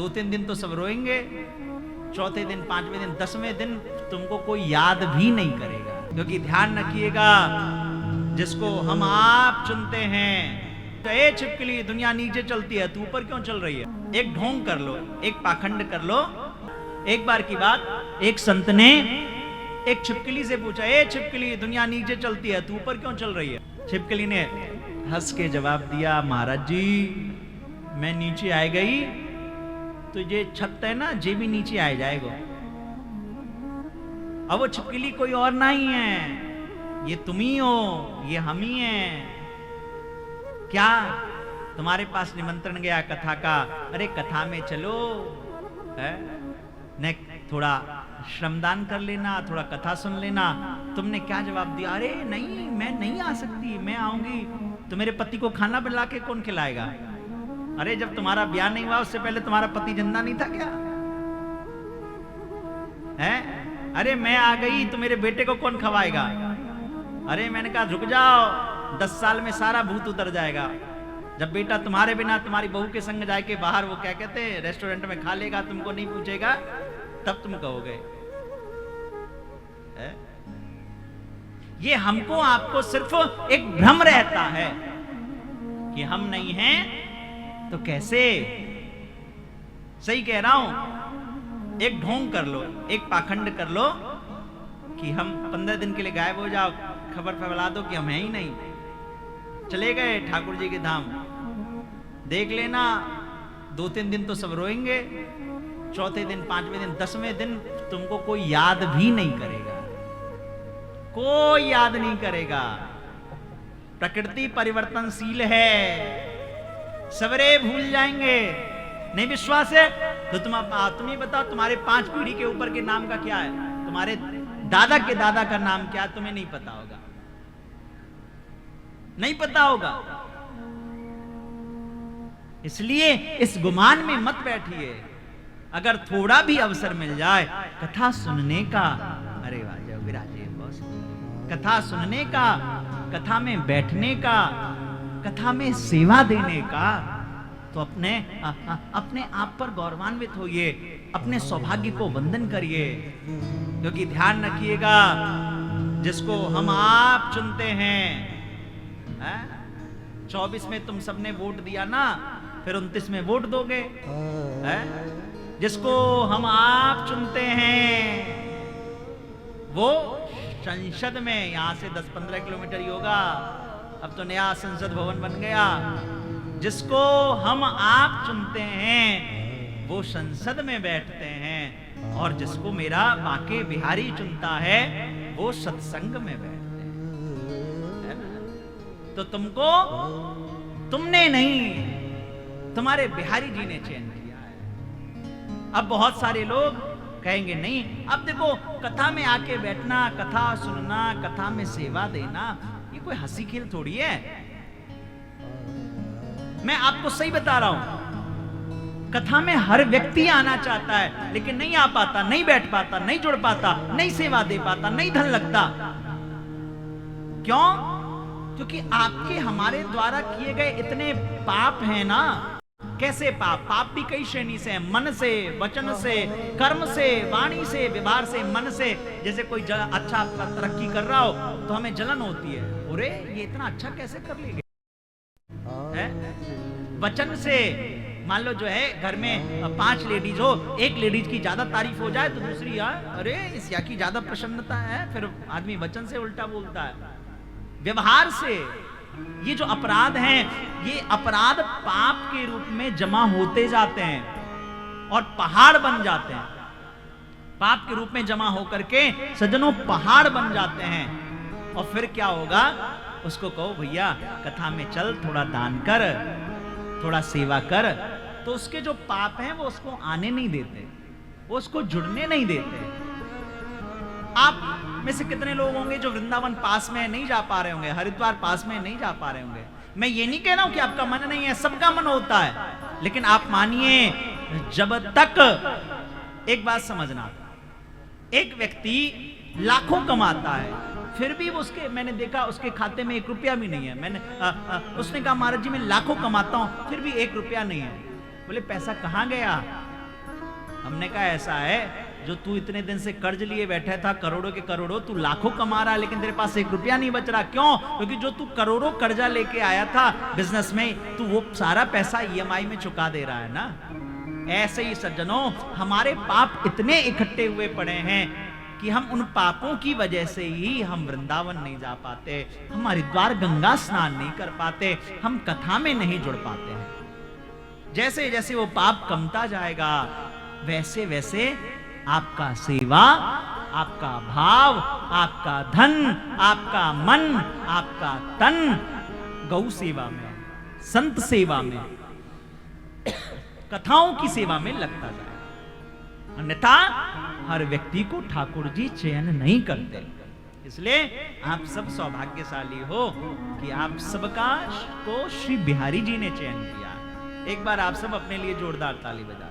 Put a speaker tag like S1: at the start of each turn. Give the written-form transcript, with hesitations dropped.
S1: 2-3 दिन तो सब रोएंगे, चौथे दिन, 5वें दिन, 10वें दिन तुमको कोई याद भी नहीं करेगा। क्योंकि ध्यान रखिएगा, जिसको हम आप चुनते हैं। तो ए छिपकली, दुनिया नीचे चलती है, तू ऊपर क्यों चल रही है? एक ढोंग कर लो, एक पाखंड कर लो। एक बार की बात, एक संत ने एक छिपकली से पूछा, ए छिपकली, दुनिया नीचे चलती है, तू ऊपर क्यों चल रही है? छिपकली ने हंस के जवाब दिया, महाराज जी, मैं नीचे आ गई तो ये छत है ना, ये भी नीचे आ जाएगा। अब वो छिपकली कोई और नहीं है, ये तुम ही हो, ये हम ही हैं। क्या तुम्हारे पास निमंत्रण गया कथा का? अरे कथा में चलो, है ने थोड़ा श्रमदान कर लेना, थोड़ा कथा सुन लेना। तुमने क्या जवाब दिया? अरे नहीं, मैं नहीं आ सकती, मैं आऊंगी तो मेरे पति को खाना बना के कौन खिलाएगा? अरे जब तुम्हारा ब्याह नहीं हुआ उससे पहले तुम्हारा पति जिंदा नहीं था क्या? है? अरे मैं आ गई तो मेरे बेटे को कौन खवाएगा? अरे मैंने कहा रुक जाओ, 10 साल में सारा भूत उतर जाएगा। जब बेटा तुम्हारे बिना तुम्हारी बहू के संग जाके बाहर, वो क्या कहते हैं, रेस्टोरेंट में खा लेगा, तुमको नहीं पूछेगा, तब तुम कहोगे। ये हमको आपको सिर्फ एक भ्रम रहता है कि हम नहीं हैं तो कैसे? सही कह रहा हूं। एक ढोंग कर लो, एक पाखंड कर लो कि हम 15 दिन के लिए गायब हो जाओ, खबर फैला दो कि हम हैं ही नहीं, चले गए ठाकुर जी के धाम। देख लेना, 2-3 दिन तो सब रोएंगे, चौथे दिन, 5वें दिन, 10वें दिन तुमको कोई याद भी नहीं करेगा, कोई याद नहीं करेगा। प्रकृति परिवर्तनशील है, सवेरे भूल जाएंगे। नहीं विश्वास है तो तुम ही बताओ, तुम्हारे 5 पीढ़ी के ऊपर के नाम का क्या है? तुम्हारे दादा के दादा का नाम क्या है? तुम्हें नहीं पता होगा, नहीं पता होगा। इसलिए इस गुमान में मत बैठिए। अगर थोड़ा भी अवसर मिल जाए कथा सुनने का, अरे वाह, जाओ विराजे बॉस, कथा सुनने का, कथा में बैठने का, कथा में सेवा देने का, तो अपने आप पर गौरवान्वित होइए, अपने सौभाग्य को वंदन करिए। क्योंकि ध्यान रखिएगा, जिसको हम आप चुनते हैं। 24 में तुम सबने वोट दिया ना, फिर 29 में वोट दोगे। जिसको हम आप चुनते हैं वो संसद में, यहां से 10-15 किलोमीटर ही होगा, अब तो नया संसद भवन बन गया। जिसको हम आप चुनते हैं वो संसद में बैठते हैं, और जिसको मेरा बांके बिहारी चुनता है वो सत्संग में बैठते हैं। तो तुमको, तुमने नहीं, तुम्हारे बिहारी जी ने चयन किया है। अब बहुत सारे लोग कहेंगे नहीं, अब देखो कथा में आके बैठना, कथा सुनना, कथा में सेवा देना, ये कोई हंसी खेल थोड़ी है। मैं आपको सही बता रहा हूं, कथा में हर व्यक्ति आना चाहता है, लेकिन नहीं आ पाता, नहीं बैठ पाता, नहीं जुड़ पाता, नहीं सेवा दे पाता, नहीं धन लगता। क्यों? क्योंकि आपके हमारे द्वारा किए गए इतने पाप हैं ना। कैसे पाप? पाप भी कई श्रेणी से हैं, मन से, वचन से, कर्म से, वाणी से, व्यवहार से। मन से, जैसे कोई अच्छा तरक्की कर रहा हो तो हमें जलन होती है, अरे ये इतना अच्छा कैसे कर लेंगे। वचन से, मान लो जो है घर में 5 लेडीज हो, एक लेडीज की ज्यादा तारीफ हो जाए तो दूसरी, अरे इस या की ज्यादा प्रसन्नता है, फिर आदमी वचन से उल्टा बोलता है। व्यवहार से, ये जो अपराध हैं, ये अपराध पाप के रूप में जमा होते जाते हैं और पहाड़ बन जाते हैं। पाप के रूप में जमा होकर के सज्जनों पहाड़ बन जाते हैं। और फिर क्या होगा? उसको कहो भैया कथा में चल, थोड़ा दान कर, थोड़ा सेवा कर, तो उसके जो पाप हैं वो उसको आने नहीं देते, वो उसको जुड़ने नहीं देते। आप में से कितने लोग होंगे जो वृंदावन पास में नहीं जा पा रहे होंगे, हरिद्वार पास में नहीं जा पा रहे होंगे। मैं ये नहीं कह रहा हूं कि आपका मन नहीं है, सबका मन होता है, लेकिन आप मानिए, जब तक, एक बात समझना, एक व्यक्ति लाखों कमाता है, फिर भी उसके, मैंने देखा उसके खाते में 1 रुपया भी नहीं है। मैंने उसने कहा महाराज जी मैं लाखों कमाता हूं फिर भी 1 रुपया नहीं है। बोले पैसा कहां गया? हमने कहा ऐसा है, जो तू इतने दिन से कर्ज लिए बैठा था, करोड़ों के करोड़ों, तू लाखों कमा रहा है लेकिन तेरे पास 1 रुपया नहीं बच रहा। क्यों? क्योंकि जो तू करोड़ों कर्जा लेके आया था बिजनेस में, तू वो सारा पैसा ईएमआई में चुका दे रहा है ना। ऐसे ही सज्जनों, हमारे पाप इतने इकट्ठे हुए पड़े हैं कि हम उन पापों की वजह से ही हम वृंदावन नहीं जा पाते, हम हरिद्वार गंगा स्नान नहीं कर पाते, हम कथा में नहीं जुड़ पाते हैं। जैसे जैसे वो पाप कमता जाएगा, वैसे वैसे आपका सेवा, आपका भाव, आपका धन, आपका मन, आपका तन गौ सेवा में, संत सेवा में, कथाओं की सेवा में लगता जाएगा। अन्यथा हर व्यक्ति को ठाकुर जी चयन नहीं करते। इसलिए आप सब सौभाग्यशाली हो कि आप सबका को श्री बिहारी जी ने चयन किया। एक बार आप सब अपने लिए जोरदार ताली बजा।